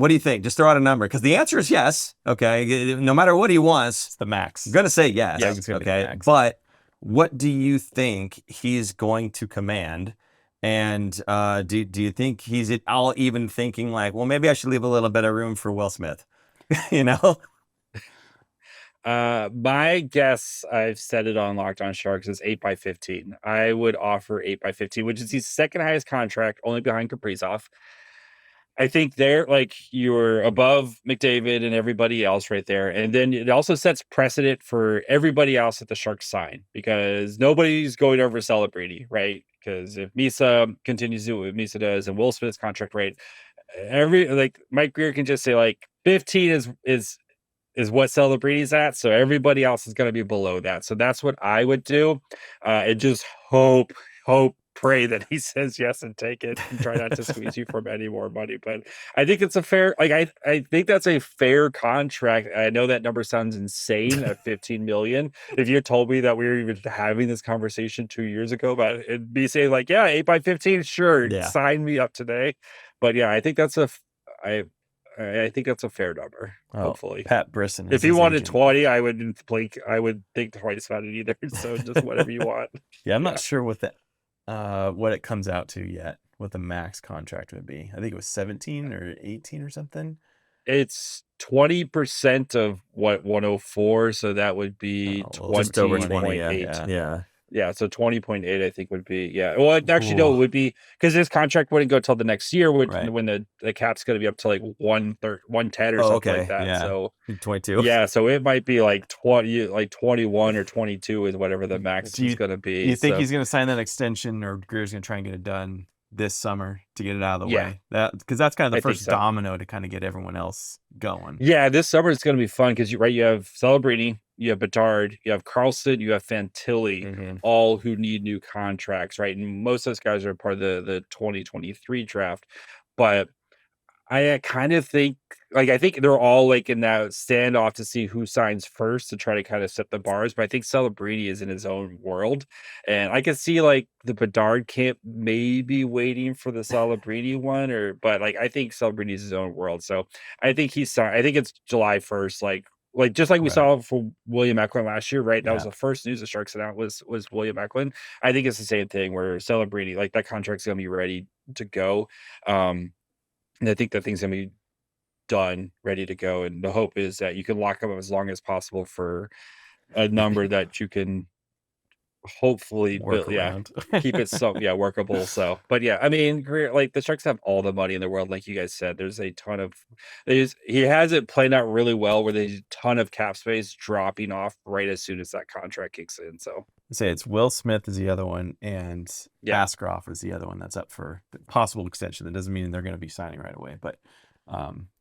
do you think? Just throw out a number. Because the answer is yes. Okay. No matter what he wants, It's the max. I'm going to say yes. Yeah, it's gonna be the okay. max. But what do you think he's going to command? And do you think he's at all even thinking like, well, maybe I should leave a little bit of room for Will Smith? You know? My guess, I've said it on Locked On Sharks, is 8x15. I would offer 8x15, which is his second highest contract, only behind Kaprizov. I think they're like you're above McDavid and everybody else right there. And then it also sets precedent for everybody else that the Sharks sign because nobody's going over Celebrini, right? Because if Misa continues to do what Misa does and Will Smith's contract rate, Mike Grier can just say like 15 is what Celebrini's at. So everybody else is going to be below that. So that's what I would do. And just hope, pray that he says yes and take it and try not to squeeze you for any more money. But I think it's a fair, I think that's a fair contract. I know that number sounds insane at 15 million. If you told me that we were even having this conversation 2 years ago, but it'd be saying like, yeah, 8x15, sure, Yeah. sign me up today. But yeah, I think that's I think that's a fair number. Well, hopefully, Pat Brisson. is if he his wanted agent. 20, I wouldn't blink. I would think twice about it either. So just whatever you want. Yeah, I'm not Yeah. sure what it comes out to yet, what the max contract would be. I think it was 17 or 18 or something. It's 20% of what 104, so that would be Just over 20. 20.8. Yeah. Yeah, so 20.8 I think would be Well, actually no, it would be because his contract wouldn't go till the next year Right. when the cap's going to be up to like 110 or something like that. Yeah. So 22. yeah, so it might be like 21 or 22 is whatever the max Do you- is going to be. Do you think so. he's going to sign that extension, or Greer's going to try and get it done this summer to get it out of the Yeah. way. Because that's kind of the I think first so. domino to kind of get everyone else going. Yeah, this summer is going to be fun because you have Celebrini, you have Bedard, you have Carlson, you have Fantilli, Mhm. all who need new contracts, right? And most of those guys are part of the 2023 draft. But I kind of think, I think they're all like in that standoff to see who signs first to try to kind of set the bars. But I think Celebrini is in his own world, and I can see like the Bedard camp maybe waiting for the Celebrini one, but like I think Celebrini is his own world. So I think I think it's July 1st, like just like we Right. saw for William Macklin last year, right? That was Yeah. the first news the Sharks sent out was William Macklin. I think it's the same thing where Celebrini, like that contract's gonna be ready to go. And I think that thing's gonna be done, ready to go. And the hope is that you can lock them up as long as possible for a number that you can hopefully Work build, around. keep it workable. So, but yeah, I mean, like the Sharks have all the money in the world, like you guys said. There's a ton of he has it playing out really well where there's a ton of cap space dropping off right as soon as that contract kicks in. So Say it's Will Smith is the other one, and Yeah. Askarov is the other one that's up for possible extension. That doesn't mean they're going to be signing right away, but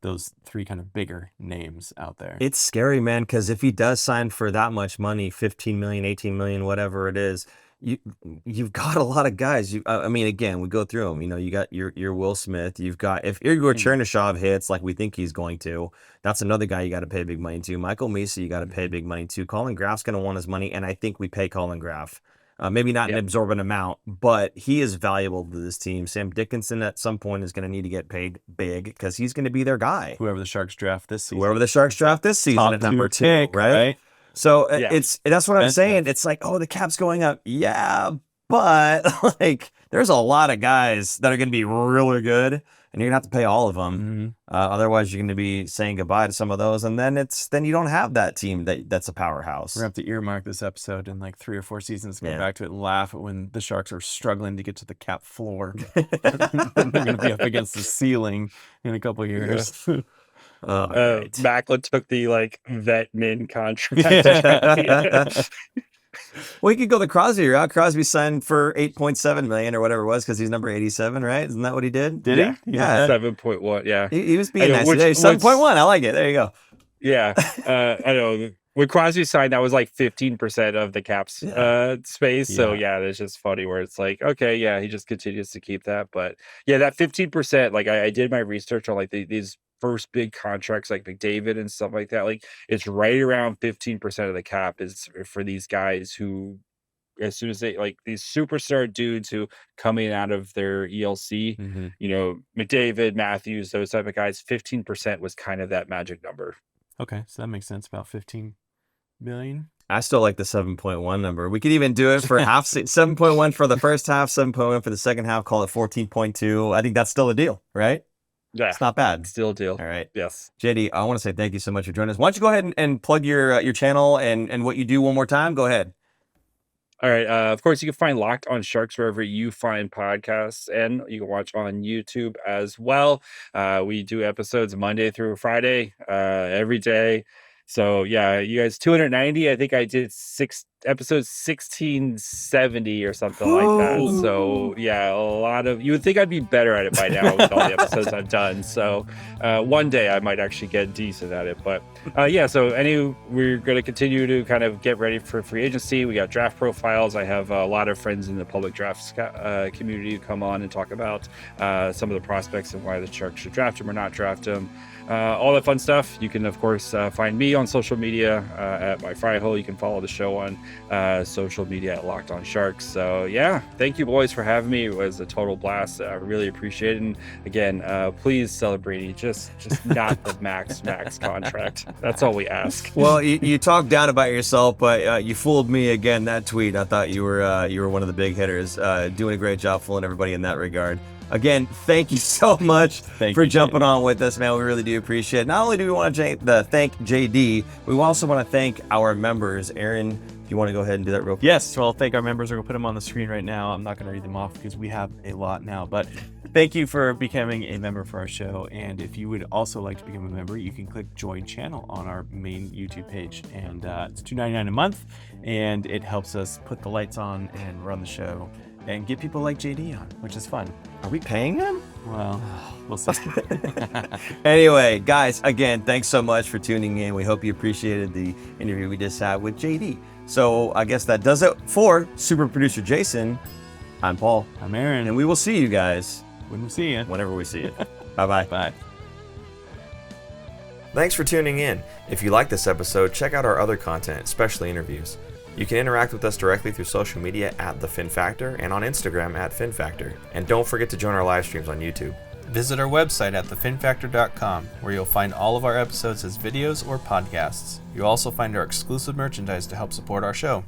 those three kind of bigger names out there. It's scary, man, because if he does sign for that much money, 15 million, 18 million, whatever it is, you've got a lot of guys. I mean, again, we go through them. You know, you got your Will Smith. You've got, if Igor Chernyshov hits like we think he's going to, that's another guy you got to pay big money to. Michael Misa, you got to pay big money to. Colin Graff's going to want his money, and I think we pay Colin Graff. Maybe not an absorbent amount, but he is valuable to this team. Sam Dickinson at some point is going to need to get paid big because he's going to be their guy. Whoever the Sharks draft this season. Whoever the Sharks draft this season Top at number 2, pick, right? So Yeah. that's what I'm Spence. saying. It's like, oh, the cap's going up. Yeah, but like there's a lot of guys that are going to be really good, and you're going to have to pay all of them. Otherwise, you're going to be saying goodbye to some of those, and then you don't have that team that's a powerhouse. We're going to have to earmark this episode in like 3 or 4 seasons, go Yeah. back to it and laugh at when the Sharks are struggling to get to the cap floor. They're going to be up against the ceiling in a couple of years. Right. Macklin took the vet min contract. Well, he could go the Crosby route. Crosby signed for $8.7 million or whatever it was because he's number 87, right? Isn't that what he did? Did Yeah. he? Yeah. 7.1. Yeah. He was being I know, nice which- today. which- 7.1. I like it. There you go. Yeah. I know. When Crosby signed, that was like 15% of the cap's space. So Yeah. it's just funny where it's like, okay, yeah, he just continues to keep that. But yeah, that 15%, like I did my research on like these first big contracts like McDavid and stuff like that. Like it's right around 15% of the cap is for these guys who, as soon as they like these superstar dudes who coming out of their ELC, you know, McDavid, Matthews, those type of guys, 15% was kind of that magic number. Okay, so that makes sense. About 15 million. I still like the 7.1 number. We could even do it for 7.1 for the first half, 7.1 for the second half, call it 14.2. I think that's still a deal, right? Yeah. It's not bad. Still a deal. All right. Yes. JD, I want to say thank you so much for joining us. Why don't you go ahead and plug your channel and what you do one more time? Go ahead. All right. Of course, you can find Locked on Sharks wherever you find podcasts, and you can watch on YouTube as well. We do episodes Monday through Friday, every day. So yeah, you guys 290. I think I did episodes 1670 or something like that. So yeah, a lot of, you would think I'd be better at it by now with all the episodes I've done. So one day I might actually get decent at it. But yeah, so we're going to continue to kind of get ready for free agency. We got draft profiles. I have a lot of friends in the public draft community who come on and talk about some of the prospects and why the Sharks should draft them or not draft them. All that fun stuff. You can, of course, find me on social media at My Fry Hole. You can follow the show on social media at Locked on Sharks. So, yeah, thank you, boys, for having me. It was a total blast. I really appreciate it. And again, please celebrate. Just not the max contract. That's all we ask. Well, you talk down about yourself, but you fooled me again. That tweet, I thought you were one of the big hitters, doing a great job fooling everybody in that regard. Again, thank you so much for jumping on with us, man. We really do appreciate it. Not only do we want to thank JD, we also want to thank our members. Aaron, do you want to go ahead and do that real quick? Yes, well, thank our members. We're going to put them on the screen right now. I'm not going to read them off because we have a lot now, but thank you for becoming a member for our show. And if you would also like to become a member, you can click Join Channel on our main YouTube page. And it's $2.99 a month, and it helps us put the lights on and run the show and get people like JD on, which is fun. Are we paying him? Well, we'll see. Anyway, guys, again, thanks so much for tuning in. We hope you appreciated the interview we just had with JD. So I guess that does it for Super Producer Jason. I'm Paul. I'm Aaron. And we will see you guys When we see you. whenever we see you. Bye-bye. Bye. Thanks for tuning in. If you like this episode, check out our other content, especially interviews. You can interact with us directly through social media at The Fin Factor and on Instagram at Fin Factor. And don't forget to join our live streams on YouTube. Visit our website at thefinfactor.com, where you'll find all of our episodes as videos or podcasts. You'll also find our exclusive merchandise to help support our show.